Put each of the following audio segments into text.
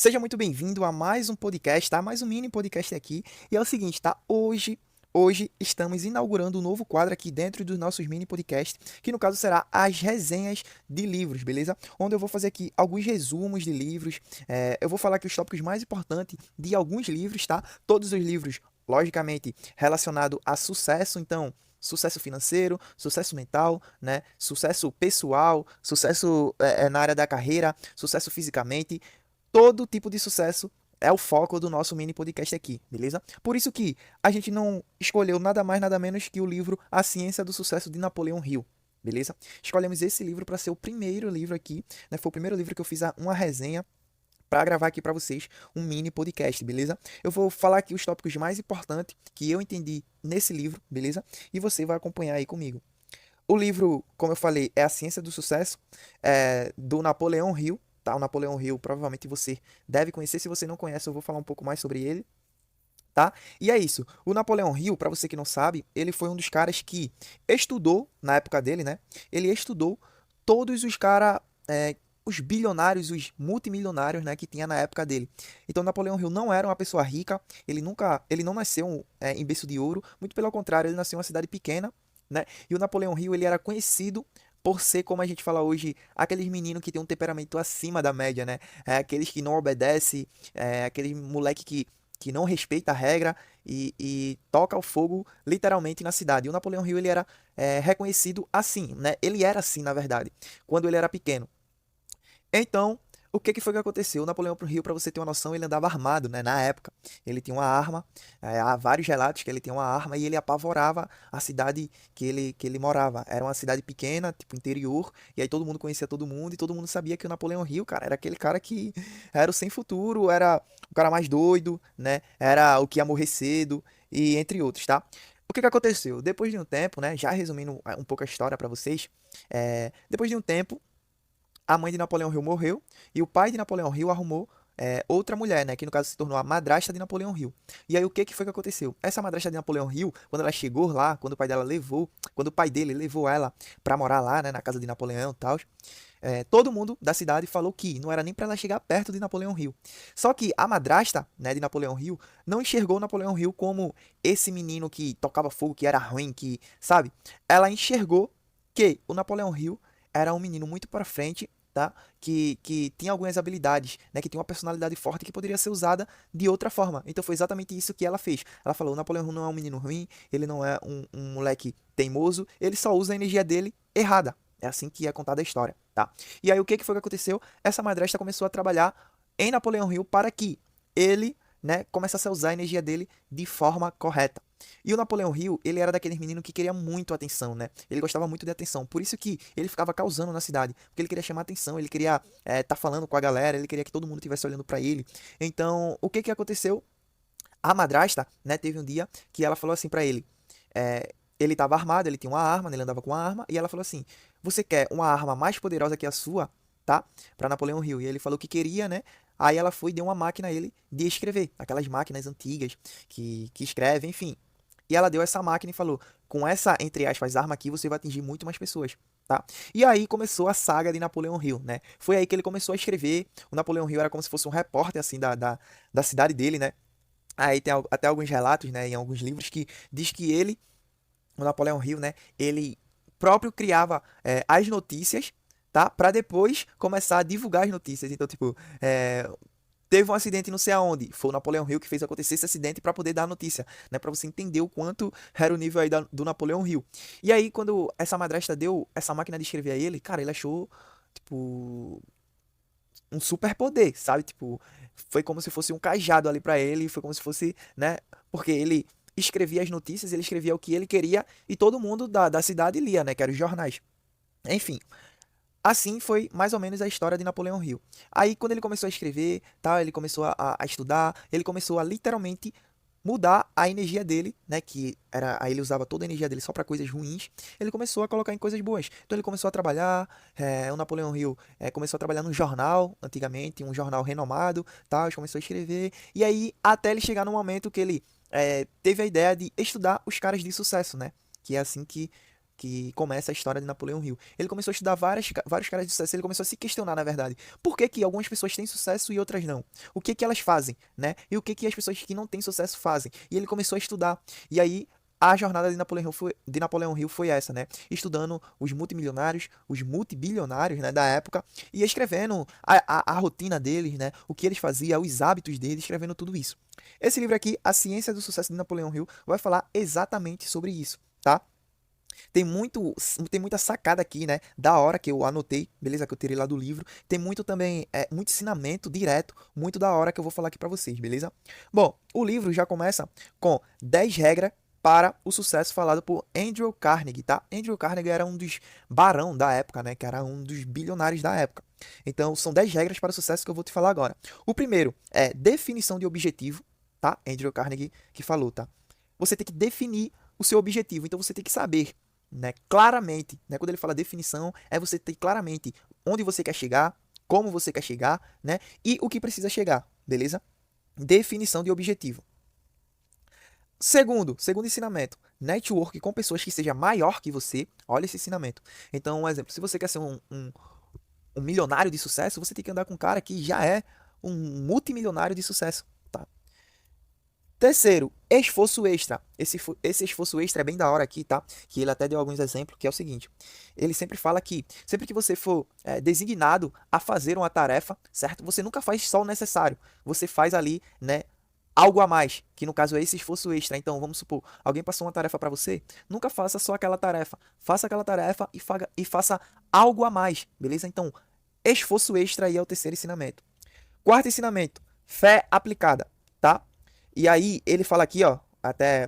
Seja muito bem-vindo a mais um podcast, tá? Mais um mini podcast aqui. E é o seguinte, tá? Hoje estamos inaugurando um novo quadro aqui dentro dos nossos mini podcasts, que no caso será as resenhas de livros, beleza? Onde eu vou fazer aqui alguns resumos de livros, eu vou falar aqui os tópicos mais importantes de alguns livros, tá? Todos os livros, logicamente, relacionados a sucesso, então sucesso financeiro, sucesso mental, né? Sucesso pessoal, sucesso na área da carreira, sucesso fisicamente, todo tipo de sucesso é o foco do nosso mini podcast aqui, beleza? Por isso que a gente não escolheu nada mais, nada menos que o livro A Ciência do Sucesso de Napoleão Hill, beleza? Escolhemos esse livro para ser o primeiro livro aqui, né? Foi o primeiro livro que eu fiz uma resenha para gravar aqui para vocês um mini podcast, beleza? Eu vou falar aqui os tópicos mais importantes que eu entendi nesse livro, beleza? E você vai acompanhar aí comigo. O livro, como eu falei, é A Ciência do Sucesso, do Napoleão Hill, tá? O Napoleão Hill, provavelmente você deve conhecer. Se você não conhece, eu vou falar um pouco mais sobre ele, tá? E é isso. O Napoleão Hill, para você que não sabe, ele foi um dos caras que estudou, na época dele, né? Ele estudou todos os caras, os bilionários, os multimilionários, né, que tinha na época dele. Então, Napoleão Hill não era uma pessoa rica, ele não nasceu em berço de ouro, muito pelo contrário, ele nasceu em uma cidade pequena, né? E o Napoleão Hill, ele era conhecido por ser, como a gente fala hoje, aqueles meninos que tem um temperamento acima da média, né? Aqueles que não obedecem, aquele moleque que não respeita a regra e toca o fogo literalmente na cidade. E o Napoleão Hill, ele era reconhecido assim, né? Ele era assim, na verdade, quando ele era pequeno. Então, o que foi que aconteceu? O Napoleão Hill, para você ter uma noção, ele andava armado, né? Na época, ele tinha uma arma, há vários relatos que ele tinha uma arma e ele apavorava a cidade que ele morava. Era uma cidade pequena, tipo interior, e aí todo mundo conhecia todo mundo e todo mundo sabia que o Napoleão Hill, cara, era aquele cara que era o sem futuro, era o cara mais doido, né? Era o que ia morrer cedo e entre outros, tá? O que aconteceu? Depois de um tempo, né? Já resumindo um pouco a história para vocês, depois de um tempo a mãe de Napoleão Hill morreu e o pai de Napoleão Hill arrumou outra mulher, né, que no caso se tornou a madrasta de Napoleão Hill. E aí o que foi que aconteceu? Essa madrasta de Napoleão Hill, quando ela chegou lá, quando o pai dele levou ela pra morar lá, né, na casa de Napoleão e tal, todo mundo da cidade falou que não era nem para ela chegar perto de Napoleão Hill. Só que a madrasta, né, de Napoleão Hill não enxergou Napoleão Hill como esse menino que tocava fogo, que era ruim, que, sabe? Ela enxergou que o Napoleão Hill era um menino muito para frente, tá? Que tinha algumas habilidades, né? Que tinha uma personalidade forte que poderia ser usada de outra forma. Então foi exatamente isso que ela fez. Ela falou: o Napoleão não é um menino ruim, ele não é um moleque teimoso, ele só usa a energia dele errada. É assim que é contada a história, tá? E aí o que foi que aconteceu? Essa madrasta começou a trabalhar em Napoleão Hill para que ele, né, começasse a usar a energia dele de forma correta. E o Napoleão Hill, ele era daqueles meninos que queria muito atenção, né? Ele gostava muito de atenção. Por isso que ele ficava causando na cidade. Porque ele queria chamar atenção, ele queria tá falando com a galera, ele queria que todo mundo estivesse olhando para ele. Então, o que aconteceu? A madrasta, né, teve um dia que ela falou assim para ele. Ele estava armado, ele tinha uma arma, né, ele andava com uma arma, e ela falou assim: você quer uma arma mais poderosa que a sua, tá? Para Napoleão Hill. E ele falou que queria, né? Aí ela foi e deu uma máquina a ele de escrever, aquelas máquinas antigas que escrevem, enfim. E ela deu essa máquina e falou: com essa, entre aspas, arma aqui, você vai atingir muito mais pessoas. Tá? E aí começou a saga de Napoleão Hill, né? Foi aí que ele começou a escrever. O Napoleão Hill era como se fosse um repórter, assim, da cidade dele, né? Aí tem até alguns relatos, né, em alguns livros, que diz que ele, o Napoleão Hill, né, ele próprio criava as notícias, tá? Para depois começar a divulgar as notícias. Então, tipo, teve um acidente não sei aonde. Foi o Napoleão Hill que fez acontecer esse acidente para poder dar a notícia, né? Para você entender o quanto era o nível aí do Napoleão Hill. E aí, quando essa madrasta deu essa máquina de escrever a ele, cara, ele achou, tipo, um super poder, sabe? Tipo, foi como se fosse um cajado ali para ele, foi como se fosse, né? Porque ele escrevia as notícias, ele escrevia o que ele queria e todo mundo da cidade lia, né? Que eram os jornais. Enfim, assim foi mais ou menos a história de Napoleão Hill. Aí, quando ele começou a escrever, tal, ele começou a estudar, ele começou a literalmente mudar a energia dele, né, que era, aí ele usava toda a energia dele só para coisas ruins, ele começou a colocar em coisas boas. Então ele começou a trabalhar, o Napoleão Hill começou a trabalhar num jornal, antigamente, um jornal renomado, tal, ele começou a escrever, e aí até ele chegar no momento que ele teve a ideia de estudar os caras de sucesso, né, que é assim que que começa a história de Napoleão Hill. Ele começou a estudar vários caras de sucesso, ele começou a se questionar, na verdade, por que que algumas pessoas têm sucesso e outras não? O que que elas fazem, né? E o que que as pessoas que não têm sucesso fazem? E ele começou a estudar. E aí a jornada de Napoleão Hill foi essa, né? Estudando os multimilionários, os multibilionários, né, da época e escrevendo a rotina deles, né? O que eles faziam, os hábitos deles, escrevendo tudo isso. Esse livro aqui, A Ciência do Sucesso de Napoleão Hill, vai falar exatamente sobre isso, tá? Tem muito, tem muita sacada aqui, né? Da hora que eu anotei, beleza? Que eu tirei lá do livro. Tem muito também, muito ensinamento direto, muito da hora que eu vou falar aqui pra vocês, beleza? Bom, o livro já começa com 10 regras para o sucesso falado por Andrew Carnegie, tá? Andrew Carnegie era um dos barão da época, né? Que era um dos bilionários da época. Então, são 10 regras para o sucesso que eu vou te falar agora. O primeiro é definição de objetivo, tá? Andrew Carnegie que falou, tá? Você tem que definir o seu objetivo, então você tem que saber, né, claramente, né, quando ele fala definição, é você ter claramente onde você quer chegar, como você quer chegar, né, e o que precisa chegar, beleza? Definição de objetivo. Segundo ensinamento, network com pessoas que seja maior que você. Olha esse ensinamento. Então, um exemplo, se você quer ser um milionário de sucesso, você tem que andar com um cara que já é um multimilionário de sucesso. Tá? Terceiro, esforço extra. Esse esforço extra é bem da hora aqui, tá? Que ele até deu alguns exemplos, que é o seguinte. Ele sempre fala que, sempre que você for designado a fazer uma tarefa, certo? Você nunca faz só o necessário. Você faz ali, né, algo a mais, que no caso é esse esforço extra. Então, vamos supor, alguém passou uma tarefa para você, nunca faça só aquela tarefa. Faça aquela tarefa e faça algo a mais, beleza? Então, esforço extra aí é o terceiro ensinamento. Quarto ensinamento, fé aplicada, tá? E aí ele fala aqui, ó,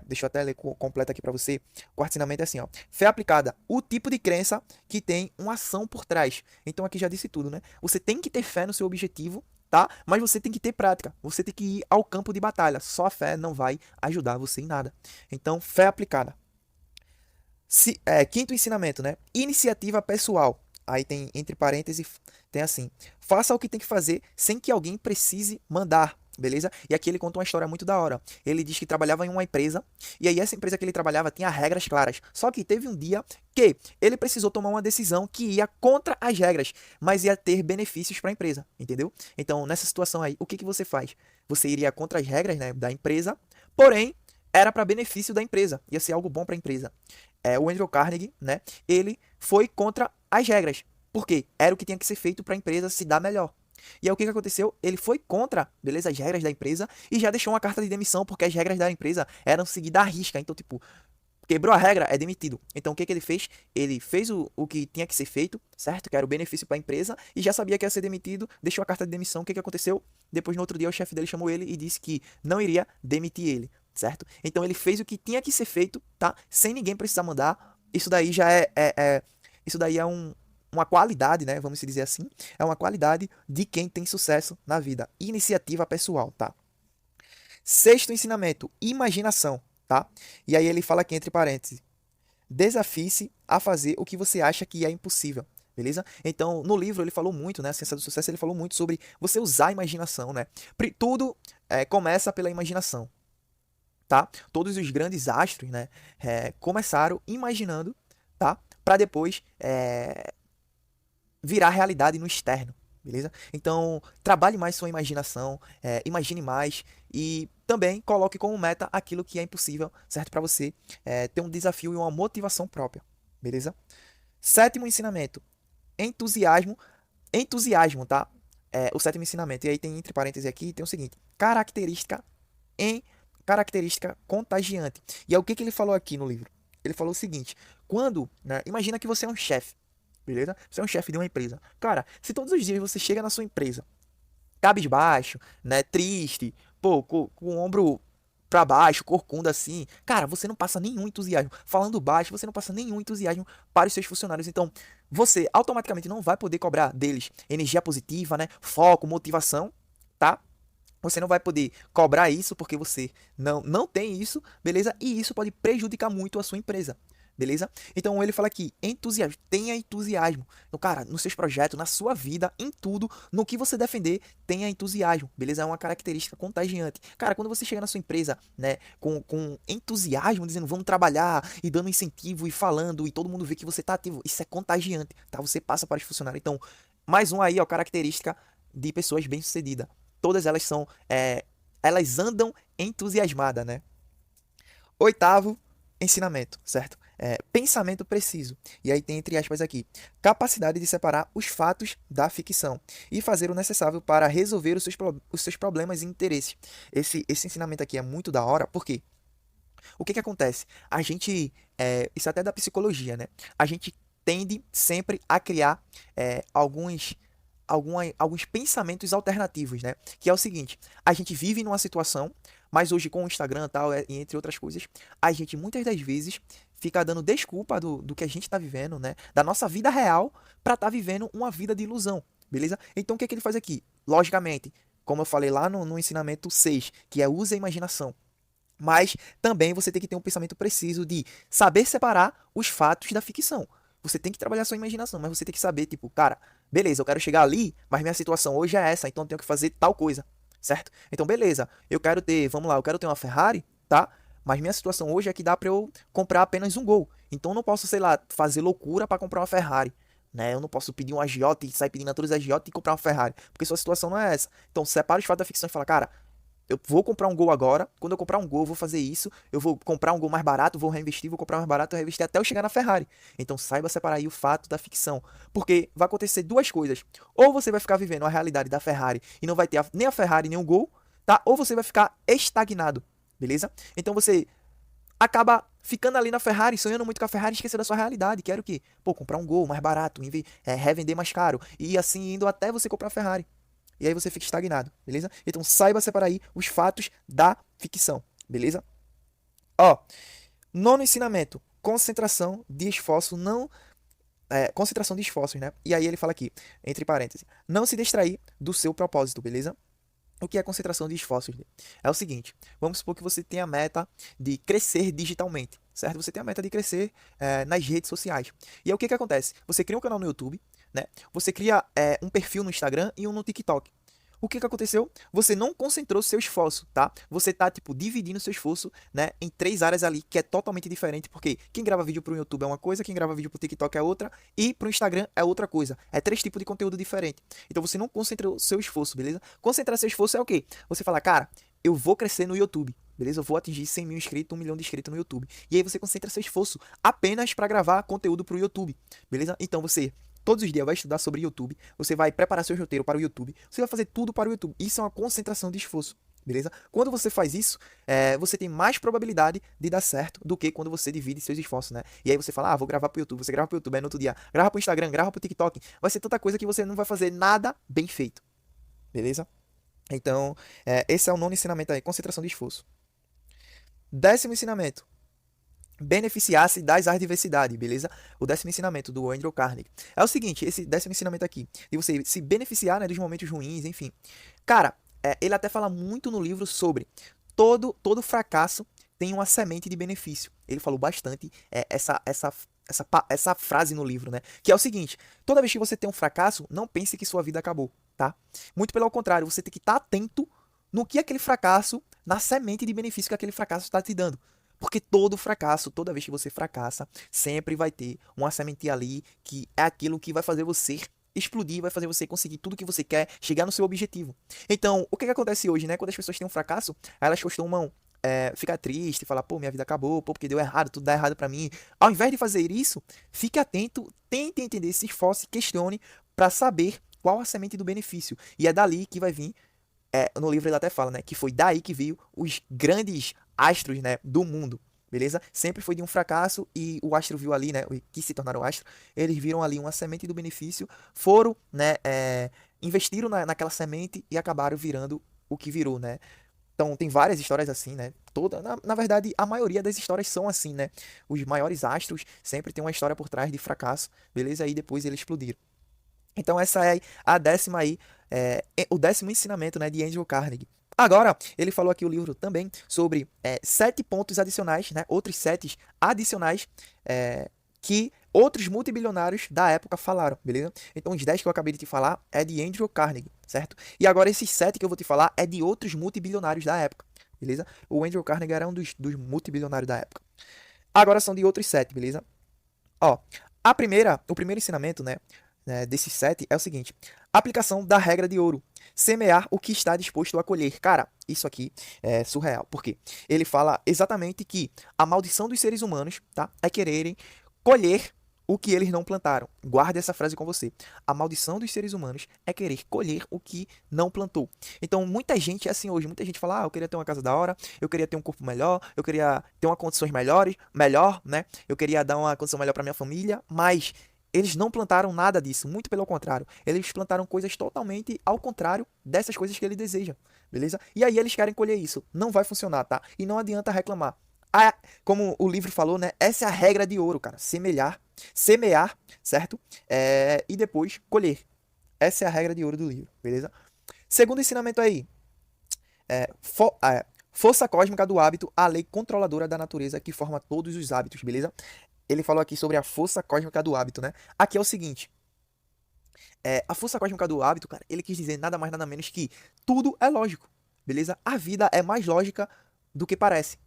deixa eu até ler completo aqui para você. O quarto ensinamento é assim, ó, fé aplicada, o tipo de crença que tem uma ação por trás. Então aqui já disse tudo, né? Você tem que ter fé no seu objetivo, tá? Mas você tem que ter prática. Você tem que ir ao campo de batalha. Só a fé não vai ajudar você em nada. Então, fé aplicada. Quinto ensinamento, né? Iniciativa pessoal. Aí tem, entre parênteses, tem assim: faça o que tem que fazer sem que alguém precise mandar, beleza? E aqui ele conta uma história muito da hora. Ele diz que trabalhava em uma empresa, e aí essa empresa que ele trabalhava tinha regras claras. Só que teve um dia que ele precisou tomar uma decisão que ia contra as regras, mas ia ter benefícios para a empresa, entendeu? Então, nessa situação aí, o que que você faz? Você iria contra as regras, né, da empresa, porém, era para benefício da empresa, ia ser algo bom para a empresa. O Andrew Carnegie, né, ele foi contra as regras, porque era o que tinha que ser feito para a empresa se dar melhor. E aí o que aconteceu? Ele foi contra, beleza, as regras da empresa e já deixou uma carta de demissão, porque as regras da empresa eram seguidas à risca. Então, tipo, quebrou a regra, é demitido. Então, o que ele fez? Ele fez o que tinha que ser feito, certo? Que era o benefício para a empresa, e já sabia que ia ser demitido, deixou a carta de demissão. O que aconteceu? Depois, no outro dia, o chefe dele chamou ele e disse que não iria demitir ele, certo? Então, ele fez o que tinha que ser feito, tá? Sem ninguém precisar mandar. Isso daí já isso daí é uma qualidade, né? Vamos dizer assim. É uma qualidade de quem tem sucesso na vida. Iniciativa pessoal, tá? Sexto ensinamento, imaginação, tá? E aí ele fala aqui entre parênteses: desafie-se a fazer o que você acha que é impossível, beleza? Então, no livro ele falou muito, né? A Ciência do Sucesso, ele falou muito sobre você usar a imaginação, né? Tudo começa pela imaginação, tá? Todos os grandes astros, né? Começaram imaginando, tá? Para depois virar realidade no externo, beleza? Então, trabalhe mais sua imaginação, imagine mais e também coloque como meta aquilo que é impossível, certo? Para você ter um desafio e uma motivação própria, beleza? Sétimo ensinamento, entusiasmo, tá? O sétimo ensinamento, e aí tem entre parênteses aqui, tem o seguinte: característica contagiante. E é o que ele falou aqui no livro? Ele falou o seguinte: né, imagina que você é um chefe, beleza? Você é um chefe de uma empresa. Cara, se todos os dias você chega na sua empresa cabisbaixo, né, triste, pô, com o ombro pra baixo, corcunda assim, cara, você não passa nenhum entusiasmo. Falando baixo, você não passa nenhum entusiasmo para os seus funcionários. Então, você automaticamente não vai poder cobrar deles energia positiva, né, foco, motivação, tá? Você não vai poder cobrar isso porque você não tem isso, beleza? E isso pode prejudicar muito a sua empresa. beleza? Então ele fala aqui, entusiasmo, tenha entusiasmo. Então, cara, nos seus projetos, na sua vida, em tudo, no que você defender, tenha entusiasmo, beleza? É uma característica contagiante. Cara, quando você chega na sua empresa, né, com entusiasmo, dizendo vamos trabalhar, e dando incentivo, e falando, e todo mundo vê que você tá ativo, isso é contagiante, tá? Você passa para os funcionários. Então, mais um aí, ó, característica de pessoas bem-sucedidas. Todas elas são, elas andam entusiasmadas, né? Oitavo, ensinamento, certo? Pensamento preciso. E aí tem entre aspas aqui, capacidade de separar os fatos da ficção e fazer o necessário para resolver os seus problemas e interesses. Esse ensinamento aqui é muito da hora, porque o que acontece? A gente, isso até é da psicologia, né? A gente tende sempre a criar alguns pensamentos alternativos, né? Que é o seguinte, a gente vive numa situação, mas hoje com o Instagram tal, e entre outras coisas, a gente muitas das vezes fica dando desculpa do que a gente está vivendo, né? Da nossa vida real para estar vivendo uma vida de ilusão, beleza? Então o que ele faz aqui? Logicamente, como eu falei lá no ensinamento 6, que é use a imaginação. Mas também você tem que ter um pensamento preciso de saber separar os fatos da ficção. Você tem que trabalhar sua imaginação, mas você tem que saber, tipo, cara, beleza, eu quero chegar ali, mas minha situação hoje é essa, então eu tenho que fazer tal coisa, certo? Então, beleza, eu quero ter, vamos lá, eu quero ter uma Ferrari, tá? Mas minha situação hoje é que dá pra eu comprar apenas um Gol. Então eu não posso, sei lá, fazer loucura pra comprar uma Ferrari, né? Eu não posso pedir um agiota e sair pedindo a todos os agiotas e comprar uma Ferrari, porque sua situação não é essa. Então separa os fatos da ficção e fala, cara, eu vou comprar um Gol agora. Quando eu comprar um Gol, eu vou fazer isso. Eu vou comprar um Gol mais barato, vou reinvestir, vou comprar mais barato, vou reinvestir até eu chegar na Ferrari. Então saiba separar aí o fato da ficção. Porque vai acontecer duas coisas. Ou você vai ficar vivendo a realidade da Ferrari e não vai ter nem a Ferrari nem o Gol, tá? Ou você vai ficar estagnado, beleza? Então você acaba ficando ali na Ferrari, sonhando muito com a Ferrari e esquecendo da sua realidade. Quero que, pô, comprar um Gol mais barato, revender mais caro. E assim indo até você comprar a Ferrari. E aí você fica estagnado, beleza? Então saiba separar aí os fatos da ficção, beleza? Ó, nono ensinamento, concentração de esforço não concentração de esforços, né? E aí ele fala aqui, entre parênteses, não se distrair do seu propósito, beleza? O que é concentração de esforços? É o seguinte, vamos supor que você tem a meta de crescer digitalmente, certo? Você tem a meta de crescer nas redes sociais. E aí o que acontece? Você cria um canal no YouTube, né? Você cria um perfil no Instagram e um no TikTok. O que aconteceu? Você não concentrou seu esforço, tá? Você tá, tipo, dividindo seu esforço, né, em três áreas ali, que é totalmente diferente, porque quem grava vídeo pro YouTube é uma coisa, quem grava vídeo pro TikTok é outra, e pro Instagram é outra coisa. É três tipos de conteúdo diferente. Então você não concentrou seu esforço, beleza? Concentrar seu esforço é o quê? Você fala, cara, eu vou crescer no YouTube. Beleza? Eu vou atingir 100 mil inscritos, 1 milhão de inscritos no YouTube. E aí você concentra seu esforço apenas para gravar conteúdo pro YouTube. Beleza? Então você todos os dias vai estudar sobre YouTube, você vai preparar seu roteiro para o YouTube, você vai fazer tudo para o YouTube. Isso é uma concentração de esforço, beleza? Quando você faz isso, você tem mais probabilidade de dar certo do que quando você divide seus esforços, né? E aí você fala, vou gravar pro YouTube, você grava pro YouTube, aí no outro dia grava pro Instagram, grava pro TikTok, vai ser tanta coisa que você não vai fazer nada bem feito, beleza? Então, esse é o nono ensinamento aí, concentração de esforço. Décimo ensinamento, beneficiar-se das adversidades, beleza? O décimo ensinamento do Andrew Carnegie é o seguinte, esse décimo ensinamento aqui, de você se beneficiar, né, dos momentos ruins, enfim. Cara, ele até fala muito no livro sobre todo fracasso tem uma semente de benefício. Ele falou bastante essa frase no livro, né? Que é o seguinte, toda vez que você tem um fracasso, não pense que sua vida acabou, tá? Muito pelo contrário, você tem que estar atento no que aquele fracasso, na semente de benefício que aquele fracasso está te dando. Porque todo fracasso, toda vez que você fracassa, sempre vai ter uma sementinha ali que é aquilo que vai fazer você explodir, vai fazer você conseguir tudo que você quer, chegar no seu objetivo. Então, o que acontece hoje, né? Quando as pessoas têm um fracasso, elas costumam ficar triste, falar, pô, minha vida acabou, pô, porque deu errado, tudo dá errado pra mim. Ao invés de fazer isso, fique atento, tente entender, se esforce, questione para saber qual a semente do benefício. E é dali que vai vir no livro ele até fala, né, que foi daí que veio os grandes astros, né, do mundo, beleza? Sempre foi de um fracasso e o astro viu ali, né, que se tornaram astro, eles viram ali uma semente do benefício, foram, né, investiram naquela semente e acabaram virando o que virou, né? Então tem várias histórias assim, né? Na verdade, a maioria das histórias são assim, né? Os maiores astros sempre tem uma história por trás de fracasso, beleza? E depois eles explodiram. Então essa é a décima aí, o décimo ensinamento, né, de Andrew Carnegie. Agora, ele falou aqui o livro também sobre 7 pontos adicionais, né? Outros 7 adicionais que outros multibilionários da época falaram, beleza? Então, os 10 que eu acabei de te falar é de Andrew Carnegie, certo? E agora, esses 7 que eu vou te falar é de outros multibilionários da época, beleza? O Andrew Carnegie era um dos multibilionários da época. Agora são de outros 7, beleza? Ó, o primeiro ensinamento, né, desses 7 é o seguinte: aplicação da regra de ouro. Semear o que está disposto a colher. Cara, isso aqui é surreal. Por quê? Ele fala exatamente que a maldição dos seres humanos, tá, é quererem colher o que eles não plantaram. Guarde essa frase com você. A maldição dos seres humanos é querer colher o que não plantou. Então, muita gente é assim hoje. Muita gente fala, eu queria ter uma casa da hora, eu queria ter um corpo melhor, eu queria ter uma condições melhor, né? Eu queria dar uma condição melhor para minha família, mas eles não plantaram nada disso, muito pelo contrário. Eles plantaram coisas totalmente ao contrário dessas coisas que ele deseja, beleza? E aí eles querem colher isso. Não vai funcionar, tá? E não adianta reclamar. Como o livro falou, né? Essa é a regra de ouro, cara. Semear, certo? E depois colher. Essa é a regra de ouro do livro, beleza? Segundo ensinamento aí, força cósmica do hábito, a lei controladora da natureza que forma todos os hábitos, beleza? Ele falou aqui sobre a força cósmica do hábito, né? Aqui é o seguinte: a força cósmica do hábito, cara, ele quis dizer nada mais nada menos que tudo é lógico, beleza? A vida é mais lógica do que parece.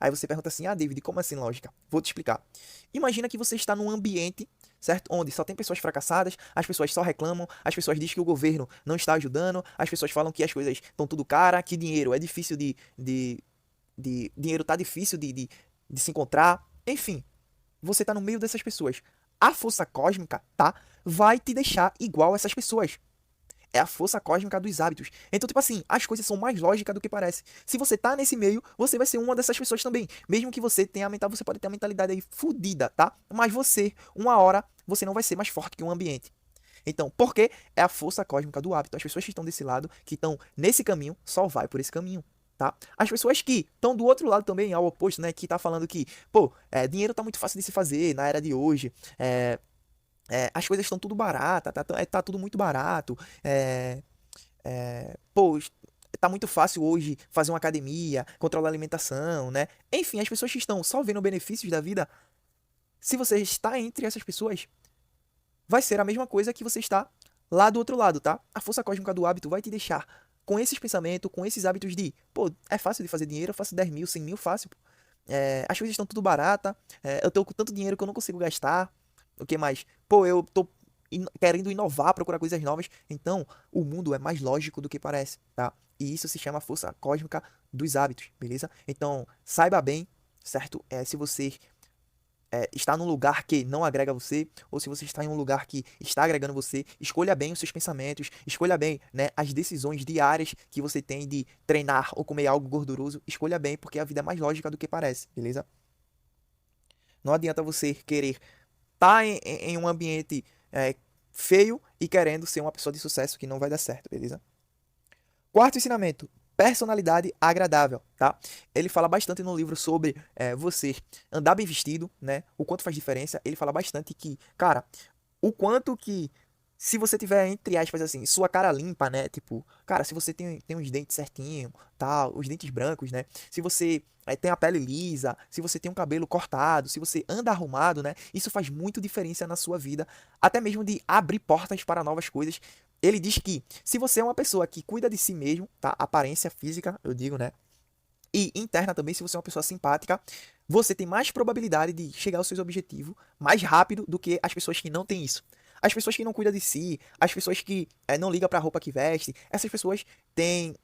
Aí você pergunta assim, David, como assim lógica? Vou te explicar. Imagina que você está num ambiente, certo? Onde só tem pessoas fracassadas, as pessoas só reclamam, as pessoas dizem que o governo não está ajudando, as pessoas falam que as coisas estão tudo cara, que dinheiro é difícil dinheiro tá difícil de se encontrar. Enfim, você tá no meio dessas pessoas. A força cósmica, tá? Vai te deixar igual a essas pessoas. É a força cósmica dos hábitos. Então, tipo assim, as coisas são mais lógicas do que parece. Se você tá nesse meio, você vai ser uma dessas pessoas também. Mesmo que você tenha a mentalidade, você pode ter a mentalidade aí fodida, tá? Mas você, uma hora, você não vai ser mais forte que o ambiente. Então, por quê? É a força cósmica do hábito. As pessoas que estão desse lado, que estão nesse caminho, só vai por esse caminho. Tá? As pessoas que estão do outro lado também, ao oposto, né? Que tá falando que, pô, dinheiro tá muito fácil de se fazer na era de hoje. As coisas estão tudo barata, tá tudo muito barato. Pô, tá muito fácil hoje fazer uma academia, controlar a alimentação, né? Enfim, as pessoas que estão só vendo benefícios da vida, se você está entre essas pessoas, vai ser a mesma coisa que você está lá do outro lado, tá? A força cósmica do hábito vai te deixar com esses pensamentos, com esses hábitos de, pô, é fácil de fazer dinheiro, eu faço 10 mil, 100 mil, fácil. As coisas estão tudo barata, eu tô com tanto dinheiro que eu não consigo gastar. O que mais? Pô, eu tô querendo inovar, procurar coisas novas. Então, o mundo é mais lógico do que parece, tá? E isso se chama força cósmica dos hábitos, beleza? Então, saiba bem, certo? Se você está num lugar que não agrega você, ou se você está em um lugar que está agregando você, escolha bem os seus pensamentos, escolha bem, né, as decisões diárias que você tem de treinar ou comer algo gorduroso, escolha bem, porque a vida é mais lógica do que parece, beleza? Não adianta você querer estar em um ambiente feio e querendo ser uma pessoa de sucesso que não vai dar certo, beleza? Quarto ensinamento, personalidade agradável, tá? Ele fala bastante no livro sobre você andar bem vestido, né? O quanto faz diferença. Ele fala bastante que, cara, o quanto que se você tiver, entre aspas, assim, sua cara limpa, né? Tipo, cara, se você tem os dentes certinho, tal, os dentes brancos, né? Se você tem a pele lisa, se você tem um cabelo cortado, se você anda arrumado, né? Isso faz muito diferença na sua vida, até mesmo de abrir portas para novas coisas. Ele diz que se você é uma pessoa que cuida de si mesmo, tá? Aparência física, eu digo, né? E interna também, se você é uma pessoa simpática, você tem mais probabilidade de chegar aos seus objetivos mais rápido do que as pessoas que não têm isso. As pessoas que não cuidam de si, as pessoas que não ligam para a roupa que veste, essas pessoas têm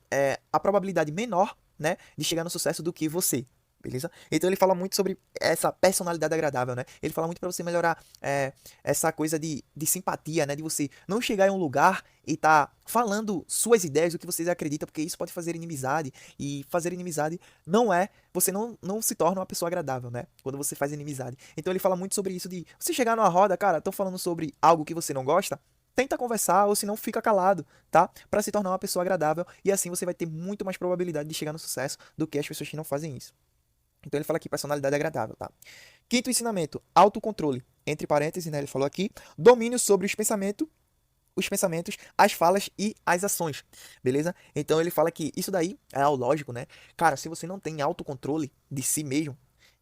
a probabilidade menor, né, de chegar no sucesso do que você. Beleza? Então ele fala muito sobre essa personalidade agradável, né? Ele fala muito para você melhorar essa coisa de simpatia, né? De você não chegar em um lugar e tá falando suas ideias, o que vocês acreditam, porque isso pode fazer inimizade. E fazer inimizade não é. Você não se torna uma pessoa agradável, né? Quando você faz inimizade. Então ele fala muito sobre isso de você chegar numa roda, cara, estão falando sobre algo que você não gosta. Tenta conversar, ou se não, fica calado, tá? Para se tornar uma pessoa agradável. E assim você vai ter muito mais probabilidade de chegar no sucesso do que as pessoas que não fazem isso. Então ele fala aqui personalidade agradável, tá? Quinto ensinamento, autocontrole. Entre parênteses, né, ele falou aqui, domínio sobre os pensamentos os pensamentos, as falas e as ações, beleza? Então ele fala que isso daí é algo lógico, né? Cara, se você não tem autocontrole de si mesmo,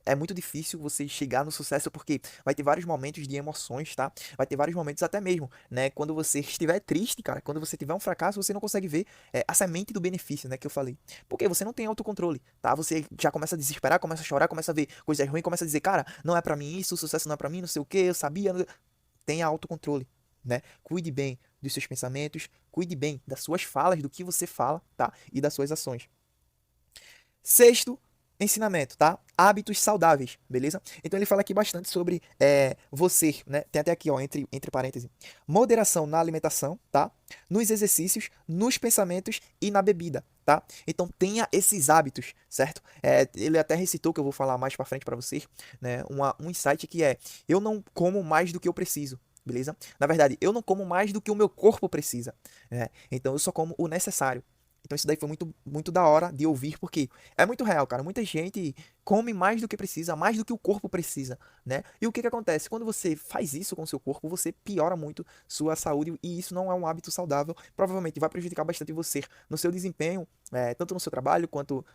é muito difícil você chegar no sucesso porque vai ter vários momentos de emoções, tá? Vai ter vários momentos até mesmo, né? Quando você estiver triste, cara, quando você tiver um fracasso, você não consegue ver a semente do benefício, né? Que eu falei. Porque você não tem autocontrole, tá? Você já começa a desesperar, começa a chorar, começa a ver coisas ruins, começa a dizer, cara, não é pra mim isso, o sucesso não é pra mim, não sei o que, eu sabia. Tenha autocontrole, né? Cuide bem dos seus pensamentos, cuide bem das suas falas, do que você fala, tá? E das suas ações. Sexto ensinamento, tá? Hábitos saudáveis, beleza? Então ele fala aqui bastante sobre você, né? Tem até aqui, ó, entre parênteses, moderação na alimentação, tá? Nos exercícios, nos pensamentos e na bebida, tá? Então tenha esses hábitos, certo? Ele até recitou, que eu vou falar mais pra frente pra você, né? Um insight que eu não como mais do que eu preciso. Beleza? Na verdade, eu não como mais do que o meu corpo precisa, né? Então eu só como o necessário. Então isso daí foi muito, muito da hora de ouvir, porque é muito real, cara. Muita gente come mais do que precisa, mais do que o corpo precisa, né? E o que que acontece? Quando você faz isso com o seu corpo, você piora muito sua saúde e isso não é um hábito saudável. Provavelmente vai prejudicar bastante você no seu desempenho, tanto no seu trabalho quanto,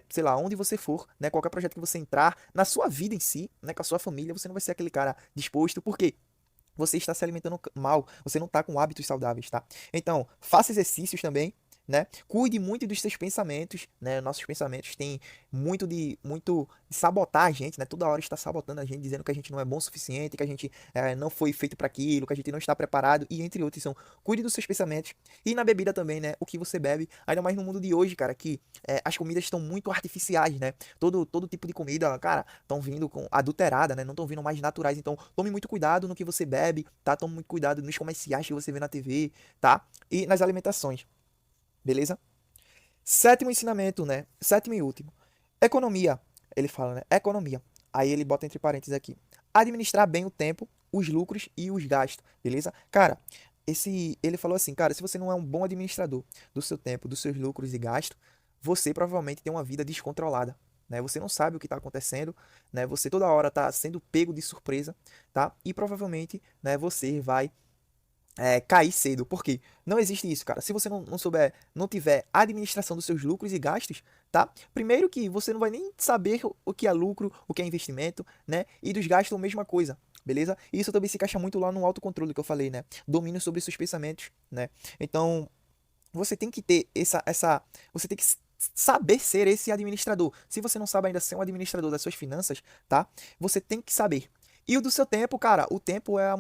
sei lá, onde você for, né? Qualquer projeto que você entrar, na sua vida em si, né? Com a sua família, você não vai ser aquele cara disposto, porque você está se alimentando mal, você não está com hábitos saudáveis, tá? Então, faça exercícios também, né? Cuide muito dos seus pensamentos, né? Nossos pensamentos têm muito de sabotar a gente, né? Toda hora está sabotando a gente, dizendo que a gente não é bom o suficiente, que a gente não foi feito para aquilo, que a gente não está preparado, e entre outros são, cuide dos seus pensamentos. E na bebida também, né? O que você bebe, ainda mais no mundo de hoje, cara, que as comidas estão muito artificiais, né? Todo tipo de comida, cara, estão vindo com adulterada, né? Não estão vindo mais naturais. Então, tome muito cuidado no que você bebe, tá? Tome muito cuidado nos comerciais que você vê na TV, tá? E nas alimentações, beleza? Sétimo ensinamento, né? Sétimo e último. Economia. Ele fala, né? Economia. Aí ele bota entre parênteses aqui. Administrar bem o tempo, os lucros e os gastos, beleza? Cara, ele falou assim, cara, se você não é um bom administrador do seu tempo, dos seus lucros e gastos, você provavelmente tem uma vida descontrolada, né? Você não sabe o que está acontecendo, né? Você toda hora está sendo pego de surpresa, tá? E provavelmente, né, você vai cair cedo. Por quê? Não existe isso, cara. Se você não souber, não tiver administração dos seus lucros e gastos, tá? Primeiro que você não vai nem saber o que é lucro, o que é investimento, né? E dos gastos, a mesma coisa. Beleza? E isso também se encaixa muito lá no autocontrole que eu falei, né? Domínio sobre seus pensamentos, né? Então, você tem que ter você tem que saber ser esse administrador. Se você não sabe ainda ser um administrador das suas finanças, tá? Você tem que saber. E o do seu tempo, cara, o tempo é a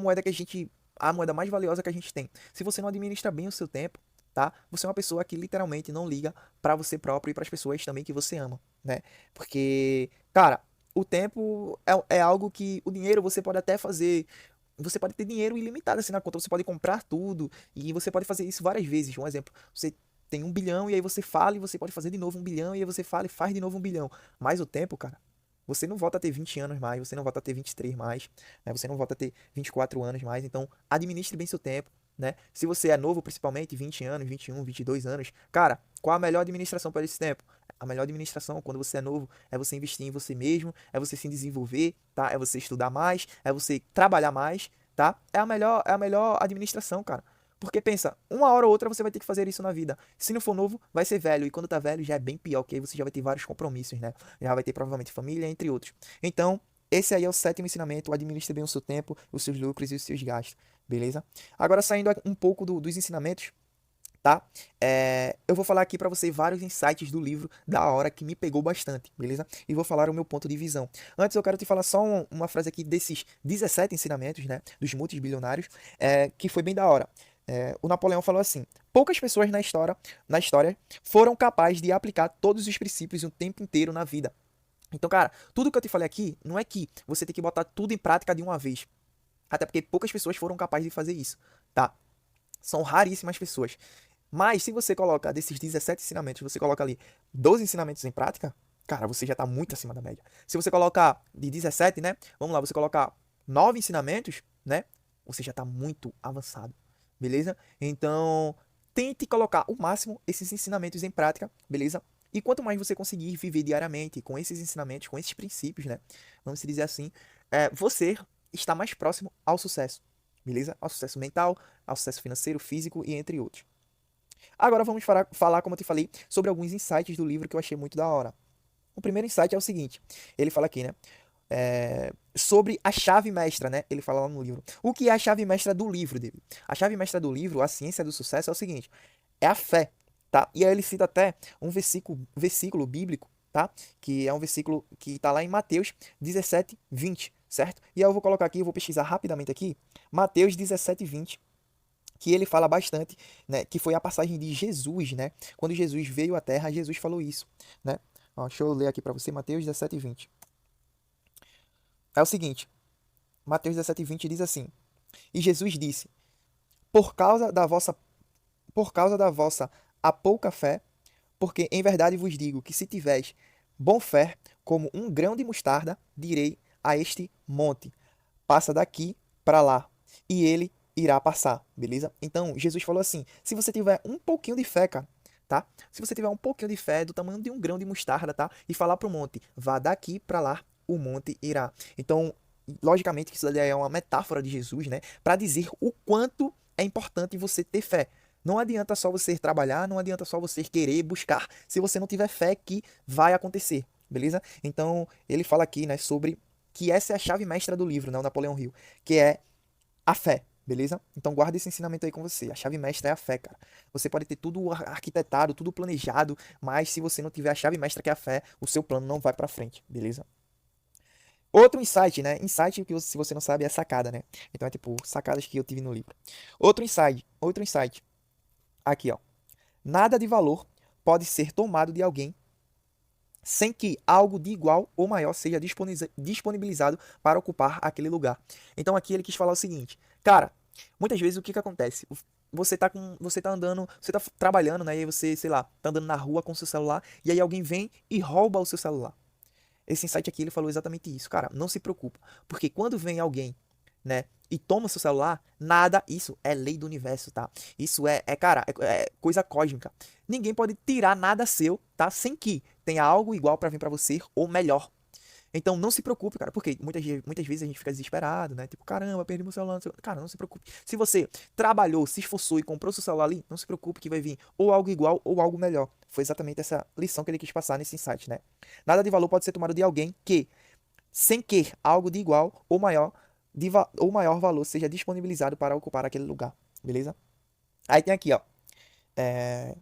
moeda mais valiosa que a gente tem. Se você não administra bem o seu tempo, tá? Você é uma pessoa que literalmente não liga para você próprio e para as pessoas também que você ama, né? Porque, cara, o tempo é algo que o dinheiro você pode até fazer. Você pode ter dinheiro ilimitado assim na conta, você pode comprar tudo e você pode fazer isso várias vezes. Um exemplo, você tem 1 bilhão e aí você fala e você pode fazer de novo 1 bilhão e aí você fala e faz de novo 1 bilhão. Mas o tempo, cara, você não volta a ter 20 anos mais, você não volta a ter 23 mais, né? Você não volta a ter 24 anos mais. Então, administre bem seu tempo, né? Se você é novo, principalmente 20 anos, 21, 22 anos, cara, qual a melhor administração para esse tempo? A melhor administração quando você é novo é você investir em você mesmo, é você se desenvolver, tá? É você estudar mais, é você trabalhar mais, tá? É a melhor administração, cara. Porque pensa, uma hora ou outra você vai ter que fazer isso na vida. Se não for novo, vai ser velho. E quando tá velho já é bem pior, porque aí você já vai ter vários compromissos, né? Já vai ter provavelmente família, entre outros. Então, esse aí é o sétimo ensinamento. Administre bem o seu tempo, os seus lucros e os seus gastos. Beleza? Agora, saindo um pouco dos ensinamentos, tá? Eu vou falar aqui pra você vários insights do livro da hora que me pegou bastante, beleza? E vou falar o meu ponto de visão. Antes eu quero te falar só uma frase aqui desses 17 ensinamentos, né? Dos multibilionários, que foi bem da hora. O Napoleão falou assim: poucas pessoas na história foram capazes de aplicar todos os princípios o tempo inteiro na vida. Então, cara, tudo que eu te falei aqui não é que você tem que botar tudo em prática de uma vez. Até porque poucas pessoas foram capazes de fazer isso, tá? São raríssimas pessoas. Mas se você coloca desses 17 ensinamentos, você coloca ali 12 ensinamentos em prática, cara, você já tá muito acima da média. Se você colocar de 17, né? Vamos lá, você colocar 9 ensinamentos, né? Você já tá muito avançado. Beleza? Então, tente colocar o máximo esses ensinamentos em prática, beleza? E quanto mais você conseguir viver diariamente com esses ensinamentos, com esses princípios, né? Vamos dizer assim, você está mais próximo ao sucesso, beleza? Ao sucesso mental, ao sucesso financeiro, físico e entre outros. Agora vamos falar, como eu te falei, sobre alguns insights do livro que eu achei muito da hora. O primeiro insight é o seguinte, ele fala aqui, né? Sobre a chave mestra, né? Ele fala lá no livro. O que é a chave mestra do livro dele? A chave mestra do livro, A Ciência do Sucesso, é o seguinte, é a fé, tá? E aí ele cita até um versículo bíblico, tá? Que é um versículo que está lá em Mateus 17, 20, certo? E aí eu vou colocar aqui, eu vou pesquisar rapidamente aqui, Mateus 17, 20, que ele fala bastante, né? Que foi a passagem de Jesus, né? Quando Jesus veio à Terra, Jesus falou isso, né? Ó, deixa eu ler aqui para você, Mateus 17, 20. É o seguinte, Mateus 17, 20 diz assim, e Jesus disse, por causa da vossa a pouca fé, porque em verdade vos digo que se tiveres bom fé, como um grão de mostarda, direi a este monte, passa daqui para lá, e ele irá passar, beleza? Então, Jesus falou assim, se você tiver um pouquinho de fé, cara, tá? Se você tiver um pouquinho de fé do tamanho de um grão de mostarda, tá? E falar pro monte, vá daqui para lá, o monte irá. Então, logicamente que isso daí é uma metáfora de Jesus, né? Para dizer o quanto é importante você ter fé. Não adianta só você trabalhar, não adianta só você querer buscar, se você não tiver fé que vai acontecer, beleza? Então, ele fala aqui, né, sobre que essa é a chave mestra do livro, né, o Napoleão Hill, que é a fé, beleza? Então, guarda esse ensinamento aí com você. A chave mestra é a fé, cara. Você pode ter tudo arquitetado, tudo planejado, mas se você não tiver a chave mestra que é a fé, o seu plano não vai para frente, beleza? Outro insight, né? Insight que se você não sabe é sacada, né? Então é tipo sacadas que eu tive no livro. Outro insight. Aqui, ó. Nada de valor pode ser tomado de alguém sem que algo de igual ou maior seja disponibilizado para ocupar aquele lugar. Então aqui ele quis falar o seguinte, cara, muitas vezes o que acontece? Você tá andando, você tá trabalhando, né? E aí você, sei lá, tá andando na rua com o seu celular e aí alguém vem e rouba o seu celular. Esse insight aqui ele falou exatamente isso, cara. Não se preocupa, porque quando vem alguém, né, e toma seu celular, nada, isso é lei do universo, tá? Isso cara, é coisa cósmica. Ninguém pode tirar nada seu, tá? Sem que tenha algo igual pra vir pra você ou melhor. Então não se preocupe, cara, porque muitas vezes a gente fica desesperado, né? Tipo, caramba, perdi meu celular. Cara, não se preocupe. Se você trabalhou, se esforçou e comprou seu celular ali, não se preocupe que vai vir ou algo igual ou algo melhor. Foi exatamente essa lição que ele quis passar nesse insight, né? Nada de valor pode ser tomado de alguém que, sem que algo de igual ou maior, ou maior valor seja disponibilizado para ocupar aquele lugar, beleza? Aí tem aqui, ó, é,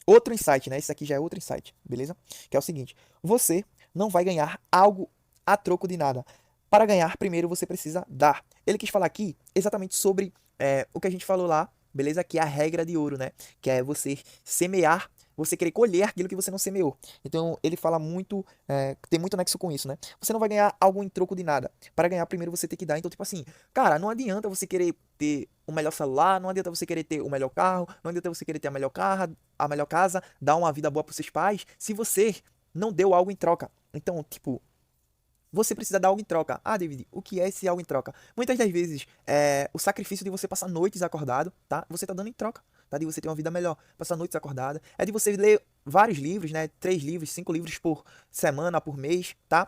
outro insight, né? Esse aqui já é outro insight, beleza? Que é o seguinte, você não vai ganhar algo a troco de nada. Para ganhar, primeiro você precisa dar. Ele quis falar aqui exatamente sobre o que a gente falou lá, beleza? Que é a regra de ouro, né? Que é você semear, você querer colher aquilo que você não semeou. Então, ele fala muito, tem muito nexo com isso, né? Você não vai ganhar algo em troco de nada. Para ganhar, primeiro você tem que dar. Então, tipo assim, cara, não adianta você querer ter o melhor celular, não adianta você querer ter o melhor carro, não adianta você querer ter a melhor casa, dar uma vida boa para seus pais, se você não deu algo em troca. Então, tipo, você precisa dar algo em troca. Ah, David, o que é esse algo em troca? Muitas das vezes, o sacrifício de você passar noites acordado, tá? Você tá dando em troca, tá? De você ter uma vida melhor. Passar noites acordada. É de você ler vários livros, né? 3 livros, 5 livros por semana, por mês, tá?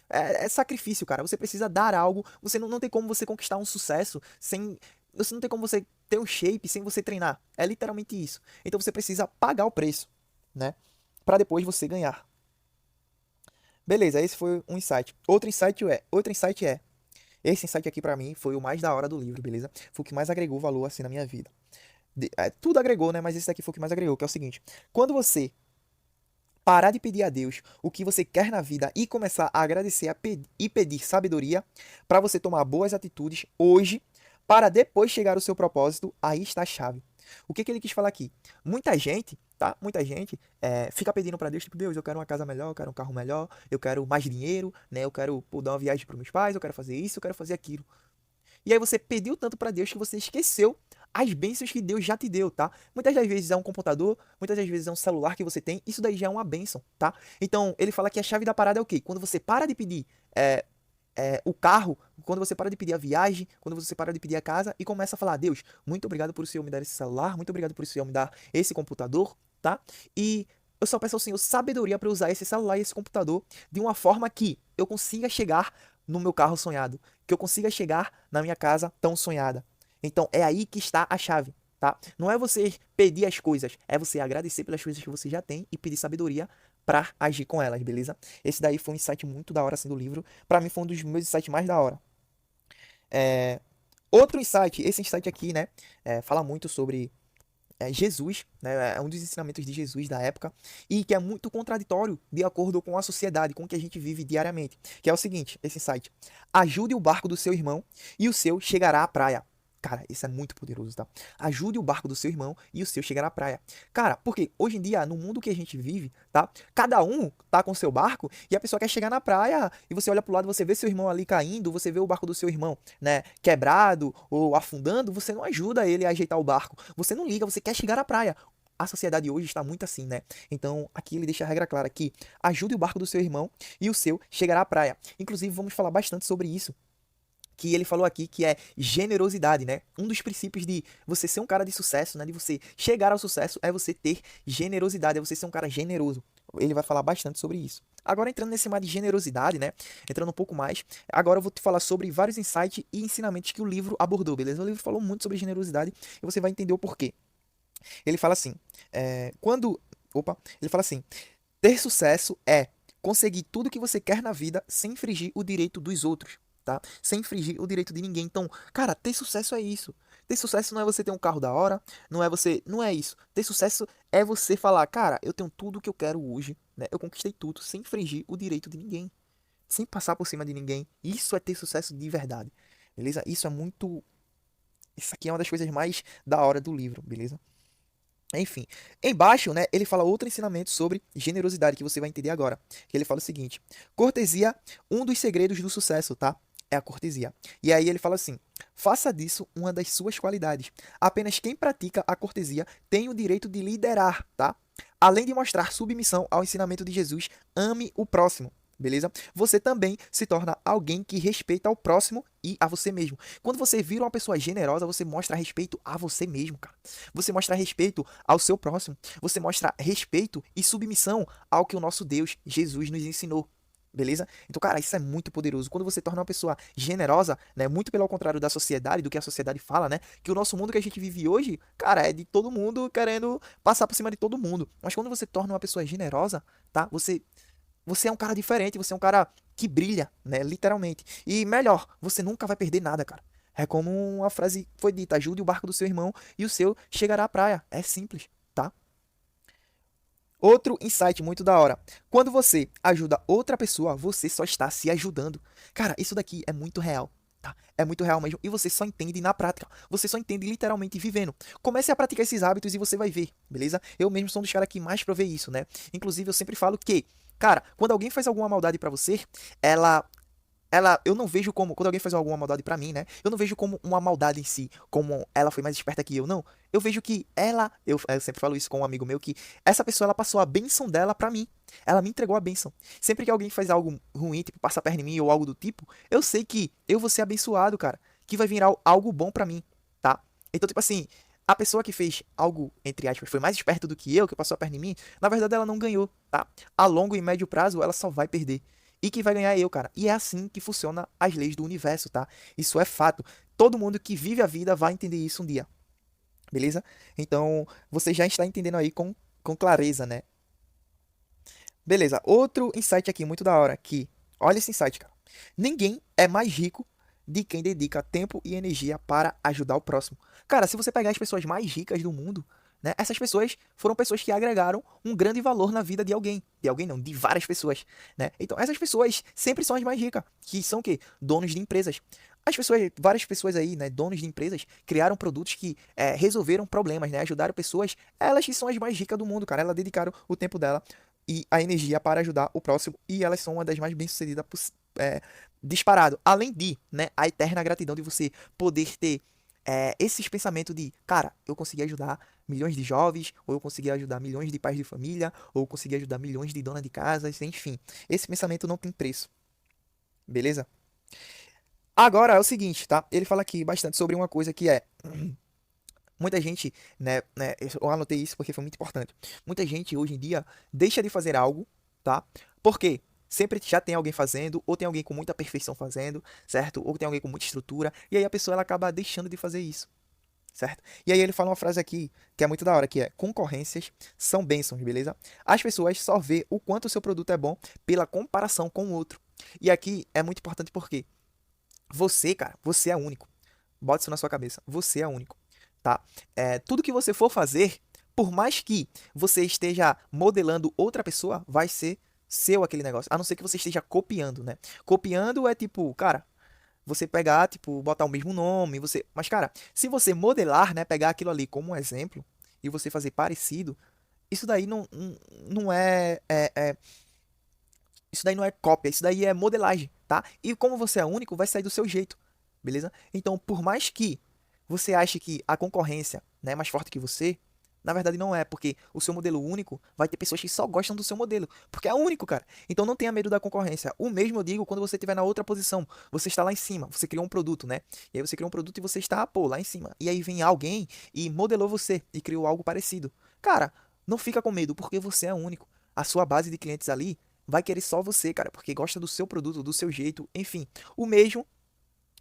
É sacrifício, cara. Você precisa dar algo. Você não tem como você conquistar um sucesso sem... Você não tem como você ter um shape sem você treinar. É literalmente isso. Então você precisa pagar o preço, né? Pra depois você ganhar. Beleza, esse foi um insight. Outro insight é, esse insight aqui pra mim foi o mais da hora do livro, beleza? Foi o que mais agregou valor assim na minha vida. Tudo agregou, né? Mas esse daqui foi o que mais agregou, que é o seguinte: quando você parar de pedir a Deus o que você quer na vida e começar a agradecer e pedir sabedoria para você tomar boas atitudes hoje, para depois chegar ao seu propósito, aí está a chave. O que ele quis falar aqui? Muita gente, tá? Muita gente fica pedindo para Deus, tipo, Deus, eu quero uma casa melhor, eu quero um carro melhor, eu quero mais dinheiro, né? Eu quero dar uma viagem para meus pais, eu quero fazer isso, eu quero fazer aquilo. E aí você pediu tanto para Deus que você esqueceu as bênçãos que Deus já te deu, tá? Muitas das vezes é um computador, muitas das vezes é um celular que você tem, isso daí já é uma bênção, tá? Então, ele fala que a chave da parada é o quê? Quando você para de pedir o carro, quando você para de pedir a viagem, quando você para de pedir a casa e começa a falar, Deus, muito obrigado por o Senhor me dar esse celular, muito obrigado por o Senhor me dar esse computador, tá? E eu só peço ao Senhor sabedoria para usar esse celular e esse computador de uma forma que eu consiga chegar no meu carro sonhado, que eu consiga chegar na minha casa tão sonhada. Então é aí que está a chave, tá? Não é você pedir as coisas, é você agradecer pelas coisas que você já tem e pedir sabedoria pra agir com elas, beleza? Esse daí foi um insight muito da hora assim do livro. Pra mim foi um dos meus insights mais da hora. É, outro insight, esse insight aqui, né, fala muito sobre Jesus, né, é um dos ensinamentos de Jesus da época, e que é muito contraditório de acordo com a sociedade, com o que a gente vive diariamente, que é o seguinte, esse insight: ajude o barco do seu irmão e o seu chegará à praia. Cara, isso é muito poderoso, tá? Ajude o barco do seu irmão e o seu chegará à praia. Cara, porque hoje em dia, no mundo que a gente vive, tá? Cada um tá com seu barco e a pessoa quer chegar na praia e você olha pro lado, você vê seu irmão ali caindo, você vê o barco do seu irmão, né, quebrado ou afundando, você não ajuda ele a ajeitar o barco. Você não liga, você quer chegar à praia. A sociedade hoje está muito assim, né? Então, aqui ele deixa a regra clara que ajude o barco do seu irmão e o seu chegará à praia. Inclusive, vamos falar bastante sobre isso que ele falou aqui, que é generosidade, né? Um dos princípios de você ser um cara de sucesso, né? De você chegar ao sucesso é você ter generosidade, é você ser um cara generoso. Ele vai falar bastante sobre isso. Agora entrando nesse mar de generosidade, né? Entrando um pouco mais, agora eu vou te falar sobre vários insights e ensinamentos que o livro abordou, beleza? O livro falou muito sobre generosidade e você vai entender o porquê. Ele fala assim, ele fala assim, ter sucesso é conseguir tudo que você quer na vida sem infringir o direito dos outros, tá? Sem infringir o direito de ninguém. Então, cara, ter sucesso é isso. Ter sucesso não é você ter um carro da hora, não é isso. Ter sucesso é você falar, cara, eu tenho tudo que eu quero hoje, né? Eu conquistei tudo sem infringir o direito de ninguém, sem passar por cima de ninguém. Isso é ter sucesso de verdade. Beleza? Isso aqui é uma das coisas mais da hora do livro, beleza? Enfim, embaixo, né, ele fala outro ensinamento sobre generosidade que você vai entender agora. Que ele fala o seguinte: cortesia, um dos segredos do sucesso, tá? É a cortesia. E aí ele fala assim: faça disso uma das suas qualidades. Apenas quem pratica a cortesia tem o direito de liderar, tá? Além de mostrar submissão ao ensinamento de Jesus, ame o próximo. Beleza? Você também se torna alguém que respeita ao próximo e a você mesmo. Quando você vira uma pessoa generosa, você mostra respeito a você mesmo, cara. Você mostra respeito ao seu próximo. Você mostra respeito e submissão ao que o nosso Deus, Jesus, nos ensinou. Beleza? Então, cara, isso é muito poderoso. Quando você torna uma pessoa generosa, né? Muito pelo contrário da sociedade, do que a sociedade fala, né? Que o nosso mundo que a gente vive hoje, cara, é de todo mundo querendo passar por cima de todo mundo. Mas quando você torna uma pessoa generosa, tá? Você é um cara diferente, você é um cara que brilha, né? Literalmente. E melhor, você nunca vai perder nada, cara. É como uma frase foi dita: ajude o barco do seu irmão e o seu chegará à praia. É simples, tá? Outro insight muito da hora. Quando você ajuda outra pessoa, você só está se ajudando. Cara, isso daqui é muito real. Tá? É muito real mesmo. E você só entende na prática. Você só entende literalmente vivendo. Comece a praticar esses hábitos e você vai ver, beleza? Eu mesmo sou um dos caras que mais provei isso, né? Inclusive, eu sempre falo que, cara, quando alguém faz alguma maldade pra você, ela eu não vejo como, quando alguém faz alguma maldade pra mim, né? Eu não vejo como uma maldade em si, como ela foi mais esperta que eu, não. Eu vejo que eu sempre falo isso com um amigo meu, que essa pessoa, ela passou a bênção dela pra mim. Ela me entregou a bênção. Sempre que alguém faz algo ruim, tipo, passa perto de mim ou algo do tipo, eu sei que eu vou ser abençoado, cara. Que vai vir algo bom pra mim, tá? Então, tipo assim, a pessoa que fez algo, entre aspas, foi mais esperto do que passou perto de mim, na verdade ela não ganhou, tá? A longo e médio prazo, ela só vai perder. E quem vai ganhar é eu, cara. E é assim que funciona as leis do universo, tá? Isso é fato. Todo mundo que vive a vida vai entender isso um dia. Beleza? Então, você já está entendendo aí com clareza, né? Beleza. Outro insight aqui, muito da hora, que... Olha esse insight, cara. Ninguém é mais rico de quem dedica tempo e energia para ajudar o próximo. Cara, se você pegar as pessoas mais ricas do mundo, né, essas pessoas foram pessoas que agregaram um grande valor na vida de alguém. De alguém não, de várias pessoas, né? Então, essas pessoas sempre são as mais ricas, que são o quê? Donos de empresas. As pessoas, várias pessoas aí, né, donos de empresas, criaram produtos que resolveram problemas, né, ajudaram pessoas, elas que são as mais ricas do mundo, cara, elas dedicaram o tempo dela e a energia para ajudar o próximo, e elas são uma das mais bem-sucedidas disparado. Além de, né, a eterna gratidão de você poder ter esses pensamentos de, cara, eu consegui ajudar milhões de jovens, ou eu consegui ajudar milhões de pais de família, ou eu consegui ajudar milhões de donas de casas, enfim. Esse pensamento não tem preço. Beleza? Agora é o seguinte, tá? Ele fala aqui bastante sobre uma coisa que é muita gente, né, eu anotei isso porque foi muito importante. Muita gente hoje em dia deixa de fazer algo, tá? Por quê? Sempre já tem alguém fazendo, ou tem alguém com muita perfeição fazendo, certo? Ou tem alguém com muita estrutura, e aí a pessoa ela acaba deixando de fazer isso, certo? E aí ele fala uma frase aqui que é muito da hora, que é: concorrências são bênçãos, beleza? As pessoas só vê o quanto o seu produto é bom pela comparação com o outro. E aqui é muito importante porque você, cara, você é único. Bota isso na sua cabeça. Você é único, tá? Tudo que você for fazer, por mais que você esteja modelando outra pessoa, vai ser seu aquele negócio. A não ser que você esteja copiando, né? Copiando é tipo, cara, você pegar, tipo, botar o mesmo nome, você... Mas, cara, se você modelar, né, pegar aquilo ali como um exemplo e você fazer parecido, isso daí não isso daí não é cópia, isso daí é modelagem, tá? E como você é único, vai sair do seu jeito, beleza? Então, por mais que você ache que a concorrência, né, é mais forte que você, na verdade não é, porque o seu modelo único vai ter pessoas que só gostam do seu modelo, porque é único, cara. Então não tenha medo da concorrência. O mesmo eu digo quando você estiver na outra posição, você está lá em cima, você criou um produto, né? E aí você criou um produto e você está, pô, lá em cima. E aí vem alguém e modelou você e criou algo parecido. Cara, não fica com medo, porque você é único. A sua base de clientes ali vai querer só você, cara, porque gosta do seu produto, do seu jeito, enfim. O mesmo,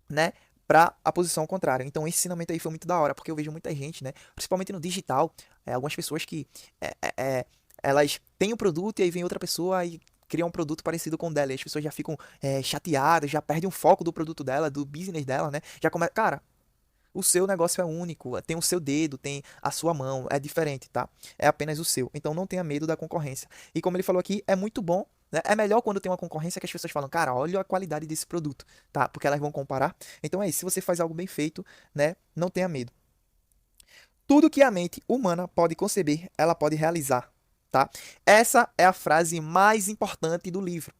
né, para a posição contrária. Então esse ensinamento aí foi muito da hora, porque eu vejo muita gente, né, principalmente no digital, algumas pessoas que é, é, é, elas têm o produto e aí vem outra pessoa e cria um produto parecido com o dela, e as pessoas já ficam chateadas, já perdem o foco do produto dela, do business dela, né? Já começa, cara, o seu negócio é único, tem o seu dedo, tem a sua mão, é diferente, tá? É apenas o seu. Então não tenha medo da concorrência. E como ele falou aqui, é muito bom, né? É melhor quando tem uma concorrência que as pessoas falam, cara, olha a qualidade desse produto, tá? Porque elas vão comparar. Então é isso, se você faz algo bem feito, né? Não tenha medo. Tudo que a mente humana pode conceber, ela pode realizar, tá? Essa é a frase mais importante do livro,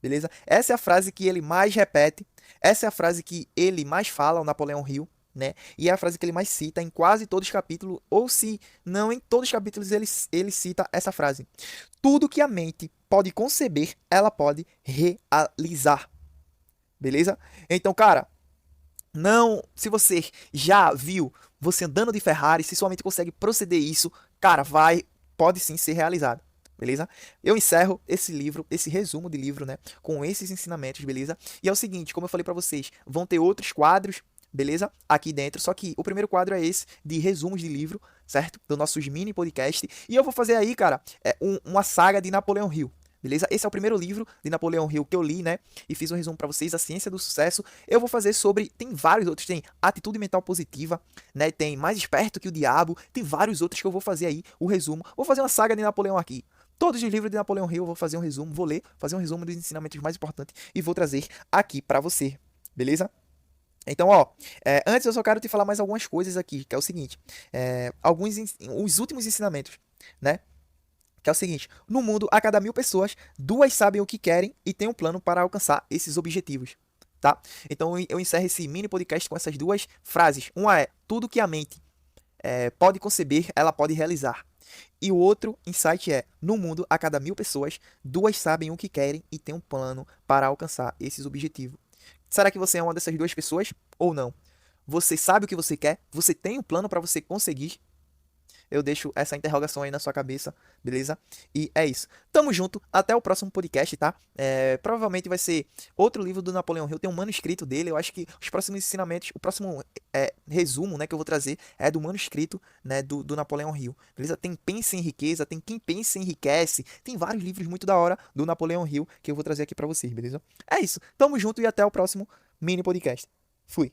beleza? Essa é a frase que ele mais repete, essa é a frase que ele mais fala, o Napoleão Hill, né? E é a frase que ele mais cita em quase todos os capítulos, ou se não em todos os capítulos ele cita essa frase. Tudo que a mente pode conceber, ela pode realizar, beleza? Então, cara, não, se você já viu você andando de Ferrari, se sua mente consegue proceder isso, cara, pode sim ser realizado. Beleza? Eu encerro esse livro, esse resumo de livro, né, com esses ensinamentos, beleza? E é o seguinte, como eu falei pra vocês, vão ter outros quadros, beleza? Aqui dentro, só que o primeiro quadro é esse de resumos de livro, certo? Do nossos mini podcast, e eu vou fazer aí, cara, uma saga de Napoleão Hill. Beleza? Esse é o primeiro livro de Napoleão Hill que eu li, né? E fiz um resumo pra vocês, A Ciência do Sucesso. Eu vou fazer sobre, tem vários outros, tem Atitude Mental Positiva, né? Tem Mais Esperto que o Diabo, tem vários outros que eu vou fazer aí o resumo. Vou fazer uma saga de Napoleão aqui. Todos os livros de Napoleão Hill eu vou fazer um resumo, vou ler, fazer um resumo dos ensinamentos mais importantes e vou trazer aqui pra você, beleza? Então, ó, antes eu só quero te falar mais algumas coisas aqui, que é o seguinte, os últimos ensinamentos, né? Que é o seguinte: no mundo, a cada 1.000 pessoas, 2 sabem o que querem e têm um plano para alcançar esses objetivos, tá? Então eu encerro esse mini podcast com essas duas frases. Uma é: tudo que a mente pode conceber, ela pode realizar. E o outro insight é: no mundo, a cada 1.000 pessoas, 2 sabem o que querem e têm um plano para alcançar esses objetivos. Será que você é uma dessas duas pessoas ou não? Você sabe o que você quer? Você tem um plano para você conseguir? Eu deixo essa interrogação aí na sua cabeça, beleza? E é isso. Tamo junto, até o próximo podcast, tá? Provavelmente vai ser outro livro do Napoleão Hill, tem um manuscrito dele. Eu acho que os próximos ensinamentos, o próximo resumo, né, que eu vou trazer é do manuscrito, né, do Napoleão Hill, beleza? Tem Pense em Riqueza, tem Quem Pensa Enriquece, tem vários livros muito da hora do Napoleão Hill que eu vou trazer aqui pra vocês, beleza? É isso, tamo junto e até o próximo mini podcast. Fui.